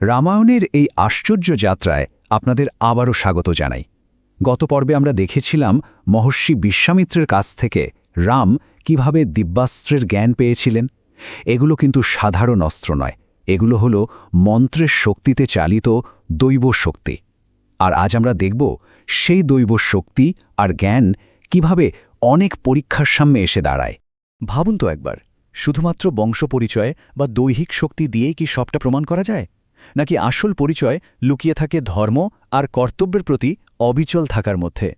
রামায়ণের এই আশ্চর্য যাত্রায় আপনাদের আবারও স্বাগত জানাই। গত পর্বে আমরা দেখেছিলাম মহর্ষি বিশ্বামিত্রের কাছ থেকে রাম কিভাবে দিব্যাস্ত্রের জ্ঞান পেয়েছিলেন। এগুলো কিন্তু সাধারণ অস্ত্র নয়, এগুলো হলো মন্ত্রের শক্তিতে চালিত দৈব শক্তি। আর আজ আমরা দেখব সেই দৈব শক্তি আর জ্ঞান কিভাবে অনেক পরীক্ষার সামনে এসে দাঁড়ায়। ভাবুন তো একবার, শুধুমাত্র বংশ পরিচয় বা দৈহিক শক্তি দিয়েই কি সবটা প্রমাণ করা যায়, নাকি আসল পরিচয় লুকিয়ে থাকে ধর্ম আর কর্তব্যের প্রতি অবিচল থাকার মধ্যে?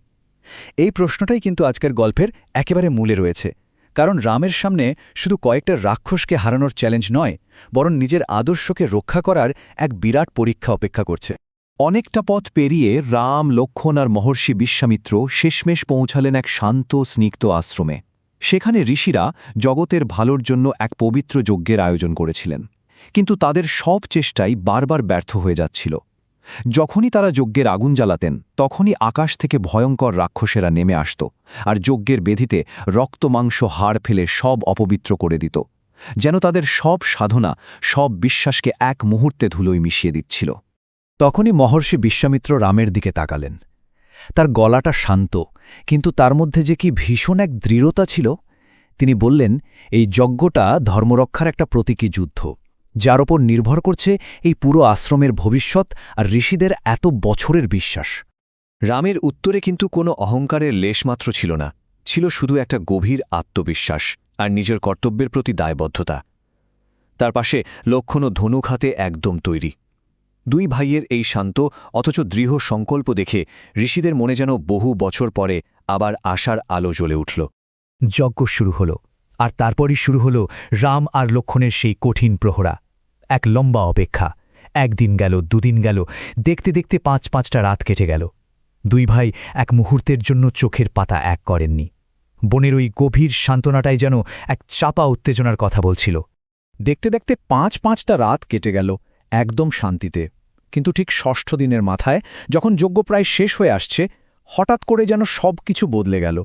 এই প্রশ্নটাই কিন্তু আজকের গল্পের একেবারে মূলে রয়েছে। কারণ রামের সামনে শুধু কয়েকটা রাক্ষসকে হারানোর চ্যালেঞ্জ নয়, বরং নিজের আদর্শকে রক্ষা করার এক বিরাট পরীক্ষা অপেক্ষা করছে। অনেকটা পথ পেরিয়ে রাম, লক্ষ্মণ আর মহর্ষি বিশ্বামিত্র শেষমেশ পৌঁছালেন এক শান্ত স্নিগ্ধ আশ্রমে। সেখানে ঋষিরা জগতের ভালোর জন্য এক পবিত্র যজ্ঞের আয়োজন করেছিলেন, কিন্তু তাদের সব চেষ্টাই বারবার ব্যর্থ হয়ে যাচ্ছিল। যখনই তারা যজ্ঞের আগুন জ্বালাতেন, তখনই আকাশ থেকে ভয়ঙ্কর রাক্ষসেরা নেমে আসত আর যজ্ঞের বেধিতে রক্তমাংস হাড় ফেলে সব অপবিত্র করে দিত, যেন তাদের সব সাধনা, সব বিশ্বাসকে এক মুহূর্তে ধুলোয় মিশিয়ে দিচ্ছিল। তখনই মহর্ষি বিশ্বামিত্র রামের দিকে তাকালেন। তার গলাটা শান্ত, কিন্তু তার মধ্যে যে কি ভীষণ এক দৃঢ়তা ছিল। তিনি বললেন, এই যজ্ঞটা ধর্মরক্ষার একটা প্রতীকী যুদ্ধ, যার ওপর নির্ভর করছে এই পুরো আশ্রমের ভবিষ্যৎ আর ঋষিদের এত বছরের বিশ্বাস। রামের উত্তরে কিন্তু কোনো অহংকারের লেশমাত্র ছিল না, ছিল শুধু একটা গভীর আত্মবিশ্বাস আর নিজের কর্তব্যের প্রতি দায়বদ্ধতা। তার পাশে লক্ষ্মণ ও ধনুক হাতে একদম তৈরি। দুই ভাইয়ের এই শান্ত অথচ দৃঢ় সংকল্প দেখে ঋষিদের মনে যেন বহু বছর পরে আবার আশার আলো জ্বলে উঠল। যজ্ঞ শুরু হল, আর তারপরই শুরু হল রাম আর লক্ষ্মণের সেই কঠিন প্রহরা। এক লম্বা অপেক্ষা। একদিন গেল, দুদিন গেল, দেখতে দেখতে পাঁচটা রাত কেটে গেল। দুই ভাই এক মুহূর্তের জন্য চোখের পাতা এক করেননি। বনের ওই গভীর সান্ত্বনাটাই যেন এক চাপা উত্তেজনার কথা বলছিল। দেখতে দেখতে পাঁচটা রাত কেটে গেল একদম শান্তিতে। কিন্তু ঠিক ষষ্ঠ দিনের মাথায়, যখন যজ্ঞ প্রায় শেষ হয়ে আসছে, হঠাৎ করে যেন সব কিছু বদলে গেল।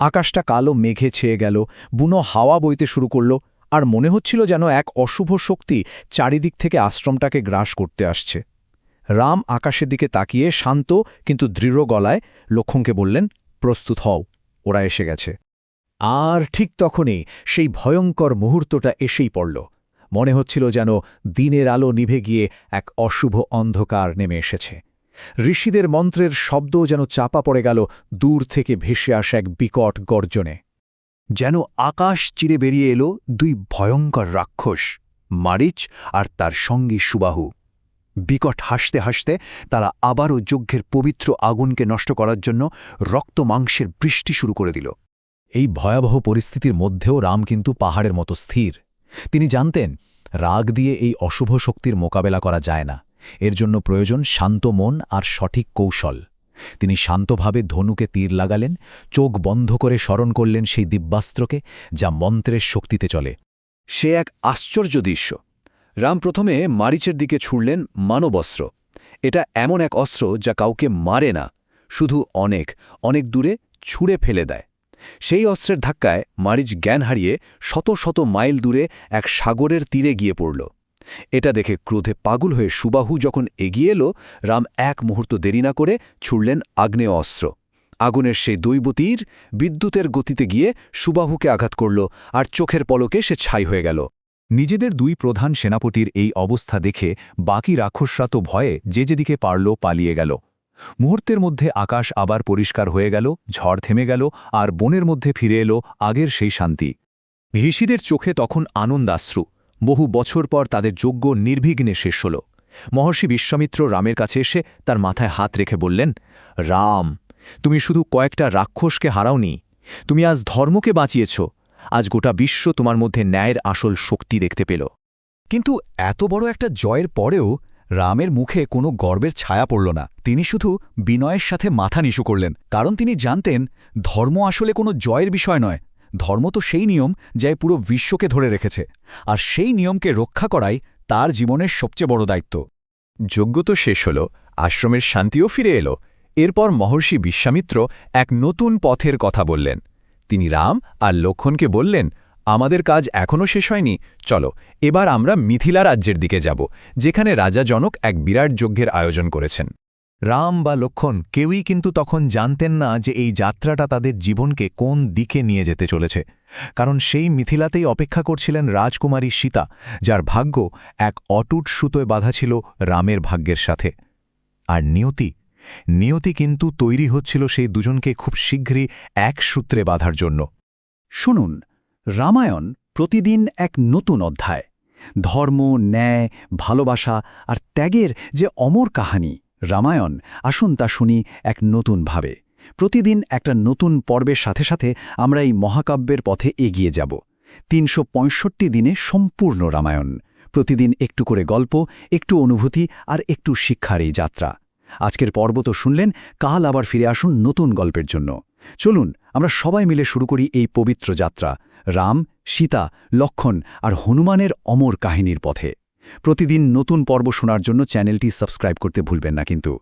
আকাশটা কালো মেঘে ছেয়ে গেল, বুনো হাওয়া বইতে শুরু করল, আর মনে হচ্ছিল যেন এক অশুভ শক্তি চারিদিক থেকে আশ্রমটাকে গ্রাস করতে আসছে। রাম আকাশের দিকে তাকিয়ে শান্ত কিন্তু দৃঢ় গলায় লক্ষ্মণকে বললেন, প্রস্তুত হও, ওরা এসে গেছে। আর ঠিক তখনই সেই ভয়ঙ্কর মুহূর্তটা এসেই পড়ল। মনে হচ্ছিল যেন দিনের আলো নিভে গিয়ে এক অশুভ অন্ধকার নেমে এসেছে। ঋষিদের মন্ত্রের শব্দও যেন চাপা পড়ে গেল দূর থেকে ভেসে আসা এক বিকট গর্জনে। যেন আকাশ চিরে বেরিয়ে এলো দুই ভয়ঙ্কর রাক্ষস, মারিচ আর তার সঙ্গী সুবাহু। বিকট হাসতে হাসতে তারা আবারও যজ্ঞের পবিত্র আগুনকে নষ্ট করার জন্য রক্ত মাংসের বৃষ্টি শুরু করে দিল। এই ভয়াবহ পরিস্থিতির মধ্যেও রাম কিন্তু পাহাড়ের মতো স্থির। তিনি জানতেন, রাগ দিয়ে এই অশুভ শক্তির মোকাবেলা করা যায় না। এর জন্য প্রয়োজন শান্ত মন আর সঠিক কৌশল। তিনি শান্তভাবে ধনুকে তীর লাগালেন, চোখ বন্ধ করে স্মরণ করলেন সেই দিব্যাস্ত্রকে, যা মন্ত্রের শক্তিতে চলে। সে এক আশ্চর্য দৃশ্য। রাম প্রথমে মারিচের দিকে ছুড়লেন মানবস্ত্র। এটা এমন এক অস্ত্র যা কাউকে মারে না, শুধু অনেক অনেক দূরে ছুঁড়ে ফেলে দেয়। সেই অস্ত্রের ধাক্কায় মারিচ জ্ঞান হারিয়ে শত শত মাইল দূরে এক সাগরের তীরে গিয়ে পড়ল। এটা দেখে ক্রোধে পাগল হয়ে সুবাহু যখন এগিয়ে এলো, রাম এক মুহূর্ত দেরি না করে ছুড়লেন আগ্নেয় অস্ত্র। আগুনের সেই দৈব তীর বিদ্যুতের গতিতে গিয়ে সুবাহুকে আঘাত করল, আর চোখের পলকে সে ছাই হয়ে গেল। নিজেদের দুই প্রধান সেনাপতির এই অবস্থা দেখে বাকি রাক্ষসরা তো ভয়ে যে যেদিকে পারল পালিয়ে গেল। মুহূর্তের মধ্যে আকাশ আবার পরিষ্কার হয়ে গেল, ঝড় থেমে গেল, আর বনের মধ্যে ফিরে এলো আগের সেই শান্তি। ঋষিদের চোখে তখন আনন্দাশ্রু। বহু বছর পর তাদের যজ্ঞ নির্বিঘ্নে শেষ হল। মহর্ষি বিশ্বামিত্র রামের কাছে এসে তার মাথায় হাত রেখে বললেন, রাম, তুমি শুধু কয়েকটা রাক্ষসকে হারাওনি, তুমি আজ ধর্মকে বাঁচিয়েছ। আজ গোটা বিশ্ব তোমার মধ্যে ন্যায়ের আসল শক্তি দেখতে পেল। কিন্তু এত বড় একটা জয়ের পরেও রামের মুখে কোনো গর্বের ছায়া পড়ল না। তিনি শুধু বিনয়ের সাথে মাথা নিচু করলেন, কারণ তিনি জানতেন ধর্ম আসলে কোনো জয়ের বিষয় নয়। ধর্ম তো সেই নিয়ম যা পুরো বিশ্বকে ধরে রেখেছে, আর সেই নিয়মকে রক্ষা করাই তার জীবনের সবচেয়ে বড় দায়িত্ব। যজ্ঞ তো শেষ হল, আশ্রমের শান্তিও ফিরে এলো। এরপর মহর্ষি বিশ্বামিত্র এক নতুন পথের কথা বললেন। তিনি রাম আর লক্ষ্মণকে বললেন, আমাদের কাজ এখনও শেষ হয়নি, চলো এবার আমরা মিথিলা রাজ্যের দিকে যাব, যেখানে রাজা জনক এক বিরাট যজ্ঞের আয়োজন করেছেন। রাম বা লক্ষ্মণ কেউই কিন্তু তখন জানতেন না যে এই যাত্রাটা তাদের জীবনকে কোন দিকে নিয়ে যেতে চলেছে, কারণ সেই মিথিলাতেই অপেক্ষা করছিলেন রাজকুমারী সীতা, যার ভাগ্য এক অটুট সুতোয় বাঁধা ছিল রামের ভাগ্যের সাথে। আর নিয়তি কিন্তু তৈরি হচ্ছিল সেই দুজনকে খুব শীঘ্রই এক সূত্রে বাঁধার জন্য। শুনুন, রামায়ণ প্রতিদিন এক নতুন অধ্যায়। ধর্ম, ন্যায়, ভালোবাসা আর ত্যাগের যে অমর কাহিনী রামায়ণ, আসুন তা শুনি এক নতুনভাবে। প্রতিদিন একটা নতুন পর্বের সাথে সাথে আমরা এই মহাকাব্যের পথে এগিয়ে যাব। ৩৬৫ দিনে সম্পূর্ণ রামায়ণ, প্রতিদিন একটু করে গল্প, একটু অনুভূতি আর একটু শিক্ষার এই যাত্রা। আজকের পর্ব তো শুনলেন, কাল আবার ফিরে আসুন নতুন গল্পের জন্য। চলুন আমরা সবাই মিলে শুরু করি এই পবিত্র যাত্রা, রাম, সীতা, লক্ষ্মণ আর হনুমানের অমর কাহিনীর পথে। প্রতিদিন নতুন পর্ব শোনার জন্য চ্যানেলটি সাবস্ক্রাইব করতে ভুলবেন না কিন্তু।